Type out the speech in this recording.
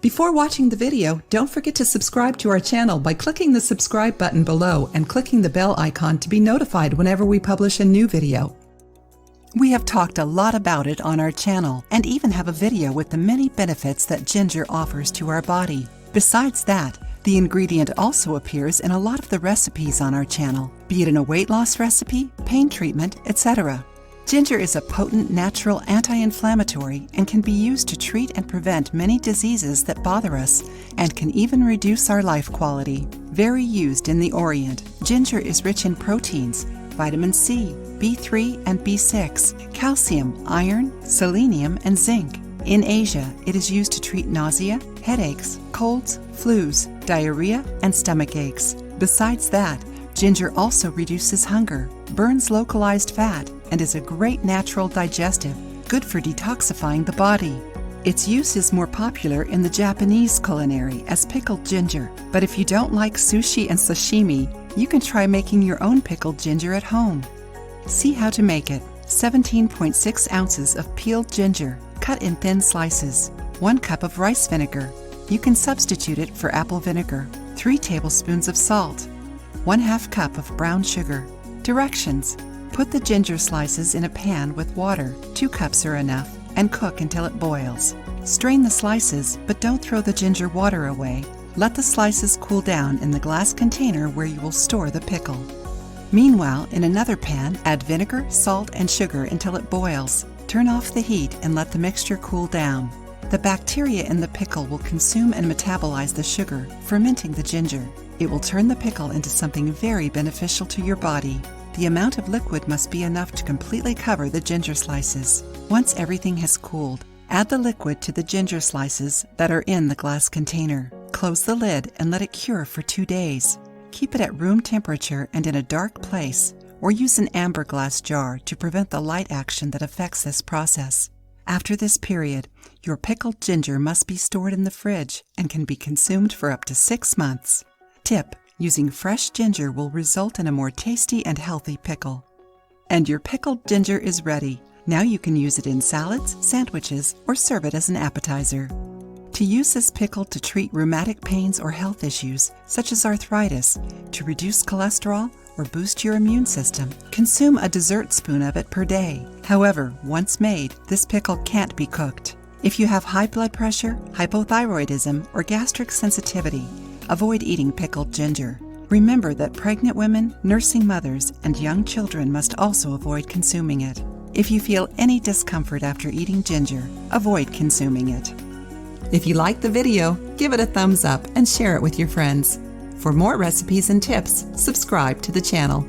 Before watching the video, don't forget to subscribe to our channel by clicking the subscribe button below and clicking the bell icon to be notified whenever we publish a new video. We have talked a lot about it on our channel and even have a video with the many benefits that ginger offers to our body. Besides that, the ingredient also appears in a lot of the recipes on our channel, be it in a weight loss recipe, pain treatment, etc. Ginger is a potent natural anti-inflammatory and can be used to treat and prevent many diseases that bother us and can even reduce our life quality. Very used in the Orient, ginger is rich in proteins, vitamin C, B3 and B6, calcium, iron, selenium, and zinc. In Asia, it is used to treat nausea, headaches, colds, flus, diarrhea, and stomach aches. Besides that, ginger also reduces hunger, burns localized fat, and is a great natural digestive, good for detoxifying the body. Its use is more popular in the Japanese culinary as pickled ginger, but if you don't like sushi and sashimi, you can try making your own pickled ginger at home. See how to make it. 17.6 ounces of peeled ginger, cut in thin slices. 1 cup of rice vinegar. You can substitute it for apple vinegar. 3 tablespoons of salt. 1/2 cup of brown sugar. Directions: put the ginger slices in a pan with water, 2 cups are enough, and cook until it boils. Strain the slices, but don't throw the ginger water away. Let the slices cool down in the glass container where you will store the pickle. Meanwhile, in another pan, add vinegar, salt, and sugar until it boils. Turn off the heat and let the mixture cool down. The bacteria in the pickle will consume and metabolize the sugar, fermenting the ginger. It will turn the pickle into something very beneficial to your body. The amount of liquid must be enough to completely cover the ginger slices. Once everything has cooled, add the liquid to the ginger slices that are in the glass container. Close the lid and let it cure for 2 days. Keep it at room temperature and in a dark place, or use an amber glass jar to prevent the light action that affects this process. After this period, your pickled ginger must be stored in the fridge and can be consumed for up to 6 months. Tip: using fresh ginger will result in a more tasty and healthy pickle. And your pickled ginger is ready. Now you can use it in salads, sandwiches, or serve it as an appetizer. To use this pickle to treat rheumatic pains or health issues, such as arthritis, to reduce cholesterol, or boost your immune system, consume a dessert spoon of it per day. However, once made, this pickle can't be cooked. If you have high blood pressure, hypothyroidism, or gastric sensitivity, avoid eating pickled ginger. Remember that pregnant women, nursing mothers, and young children must also avoid consuming it. If you feel any discomfort after eating ginger, avoid consuming it. If you liked the video, give it a thumbs up and share it with your friends. For more recipes and tips, subscribe to the channel.